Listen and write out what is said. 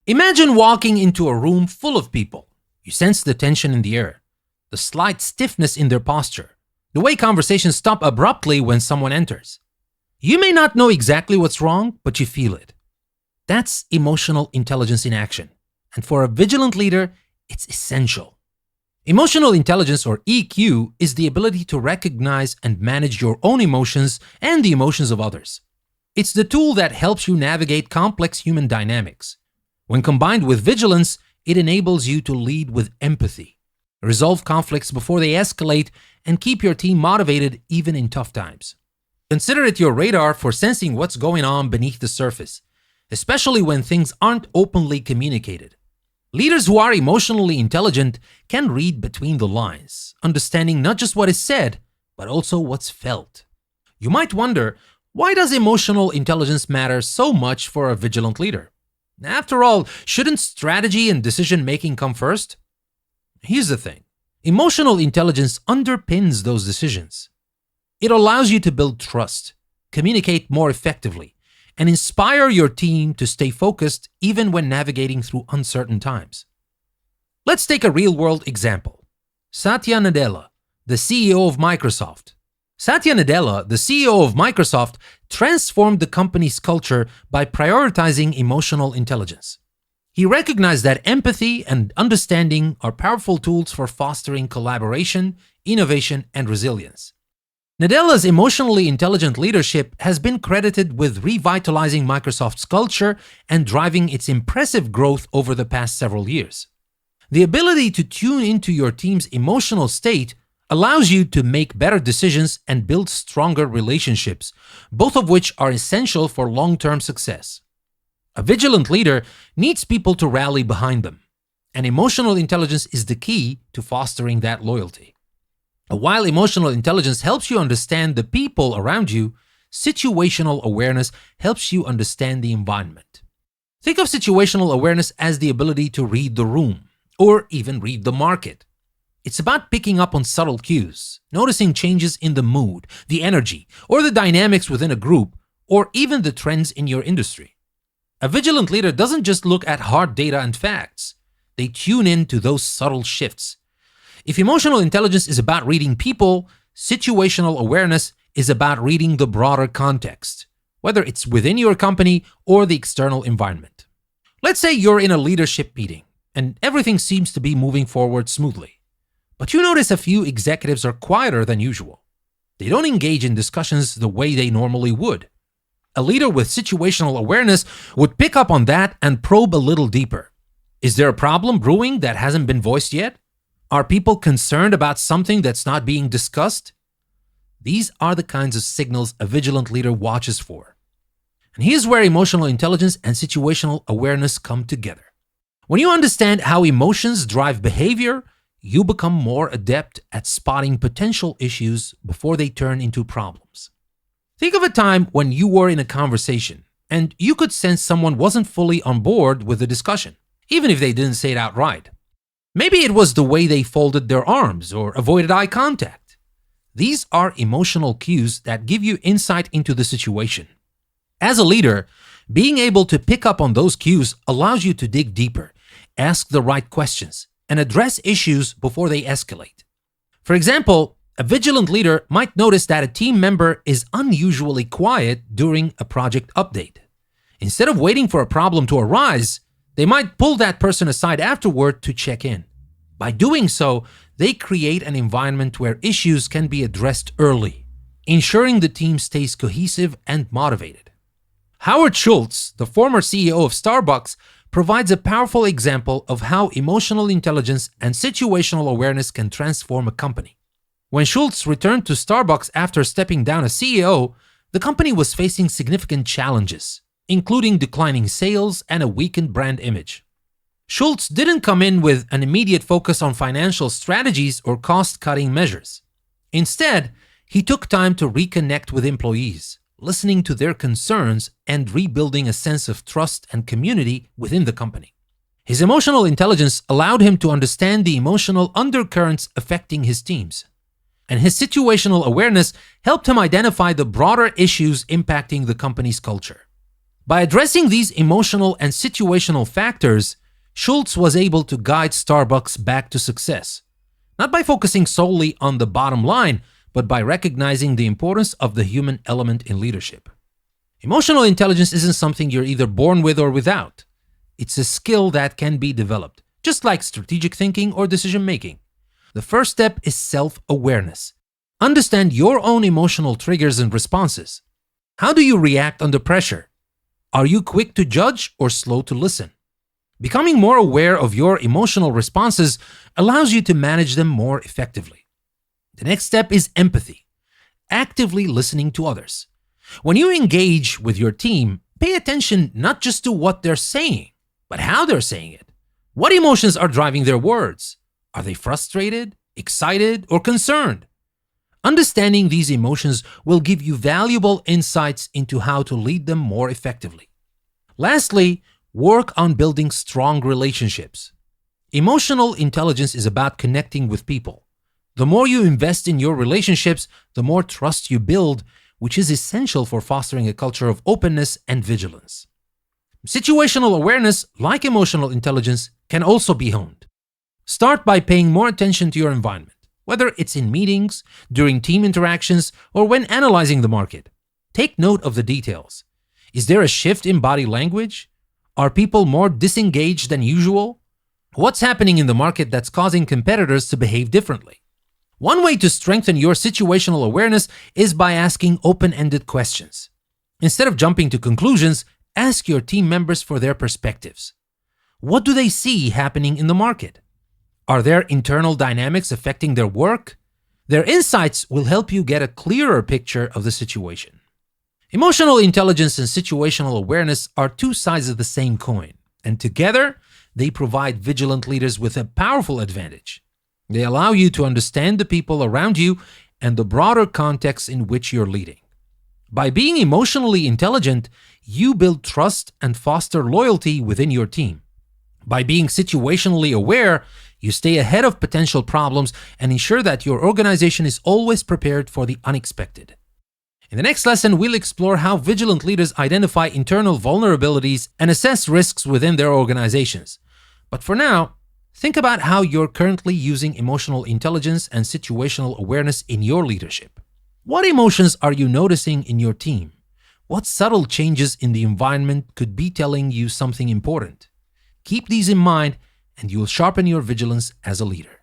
Imagine walking into a room full of people. You sense the tension in the air, the slight stiffness in their posture, the way conversations stop abruptly when someone enters. You may not know exactly what's wrong, but you feel it. That's emotional intelligence in action. And for a vigilant leader, it's essential. Emotional intelligence, or EQ, is the ability to recognize and manage your own emotions and the emotions of others. It's the tool that helps you navigate complex human dynamics. When combined with vigilance, it enables you to lead with empathy, resolve conflicts before they escalate, and keep your team motivated even in tough times. Consider it your radar for sensing what's going on beneath the surface, especially when things aren't openly communicated. Leaders who are emotionally intelligent can read between the lines, understanding not just what is said, but also what's felt. You might wonder, why does emotional intelligence matter so much for a vigilant leader? After all, shouldn't strategy and decision-making come first? Here's the thing. Emotional intelligence underpins those decisions. It allows you to build trust, communicate more effectively, and inspire your team to stay focused even when navigating through uncertain times. Let's take a real-world example. Satya Nadella, the CEO of Microsoft. Satya Nadella, the CEO of Microsoft, transformed the company's culture by prioritizing emotional intelligence. He recognized that empathy and understanding are powerful tools for fostering collaboration, innovation, and resilience. Nadella's emotionally intelligent leadership has been credited with revitalizing Microsoft's culture and driving its impressive growth over the past several years. The ability to tune into your team's emotional state allows you to make better decisions and build stronger relationships, both of which are essential for long-term success. A vigilant leader needs people to rally behind them, and emotional intelligence is the key to fostering that loyalty. While emotional intelligence helps you understand the people around you, situational awareness helps you understand the environment. Think of situational awareness as the ability to read the room, or even read the market. It's about picking up on subtle cues, noticing changes in the mood, the energy, or the dynamics within a group, or even the trends in your industry. A vigilant leader doesn't just look at hard data and facts. They tune in to those subtle shifts. If emotional intelligence is about reading people, situational awareness is about reading the broader context, whether it's within your company or the external environment. Let's say you're in a leadership meeting and everything seems to be moving forward smoothly. But you notice a few executives are quieter than usual. They don't engage in discussions the way they normally would. A leader with situational awareness would pick up on that and probe a little deeper. Is there a problem brewing that hasn't been voiced yet? Are people concerned about something that's not being discussed? These are the kinds of signals a vigilant leader watches for. And here's where emotional intelligence and situational awareness come together. When you understand how emotions drive behavior, you become more adept at spotting potential issues before they turn into problems. Think of a time when you were in a conversation and you could sense someone wasn't fully on board with the discussion, even if they didn't say it outright. Maybe it was the way they folded their arms or avoided eye contact. These are emotional cues that give you insight into the situation. As a leader, being able to pick up on those cues allows you to dig deeper, ask the right questions, and address issues before they escalate. For example, a vigilant leader might notice that a team member is unusually quiet during a project update. Instead of waiting for a problem to arise, they might pull that person aside afterward to check in. By doing so, they create an environment where issues can be addressed early, ensuring the team stays cohesive and motivated. Howard Schultz, the former CEO of Starbucks, provides a powerful example of how emotional intelligence and situational awareness can transform a company. When Schultz returned to Starbucks after stepping down as CEO, the company was facing significant challenges, including declining sales and a weakened brand image. Schultz didn't come in with an immediate focus on financial strategies or cost-cutting measures. Instead, he took time to reconnect with employees, listening to their concerns and rebuilding a sense of trust and community within the company. His emotional intelligence allowed him to understand the emotional undercurrents affecting his teams, and his situational awareness helped him identify the broader issues impacting the company's culture. By addressing these emotional and situational factors, Schultz was able to guide Starbucks back to success, not by focusing solely on the bottom line, but by recognizing the importance of the human element in leadership. Emotional intelligence isn't something you're either born with or without. It's a skill that can be developed, just like strategic thinking or decision making. The first step is self-awareness. Understand your own emotional triggers and responses. How do you react under pressure? Are you quick to judge or slow to listen? Becoming more aware of your emotional responses allows you to manage them more effectively. The next step is empathy, actively listening to others. When you engage with your team, pay attention not just to what they're saying, but how they're saying it. What emotions are driving their words? Are they frustrated, excited, or concerned? Understanding these emotions will give you valuable insights into how to lead them more effectively. Lastly, work on building strong relationships. Emotional intelligence is about connecting with people. The more you invest in your relationships, the more trust you build, which is essential for fostering a culture of openness and vigilance. Situational awareness, like emotional intelligence, can also be honed. Start by paying more attention to your environment, whether it's in meetings, during team interactions, or when analyzing the market. Take note of the details. Is there a shift in body language? Are people more disengaged than usual? What's happening in the market that's causing competitors to behave differently? One way to strengthen your situational awareness is by asking open-ended questions. Instead of jumping to conclusions, ask your team members for their perspectives. What do they see happening in the market? Are there internal dynamics affecting their work? Their insights will help you get a clearer picture of the situation. Emotional intelligence and situational awareness are two sides of the same coin, and together, they provide vigilant leaders with a powerful advantage. They allow you to understand the people around you and the broader context in which you're leading. By being emotionally intelligent, you build trust and foster loyalty within your team. By being situationally aware, you stay ahead of potential problems and ensure that your organization is always prepared for the unexpected. In the next lesson, we'll explore how vigilant leaders identify internal vulnerabilities and assess risks within their organizations. But for now, think about how you're currently using emotional intelligence and situational awareness in your leadership. What emotions are you noticing in your team? What subtle changes in the environment could be telling you something important? Keep these in mind, and you'll sharpen your vigilance as a leader.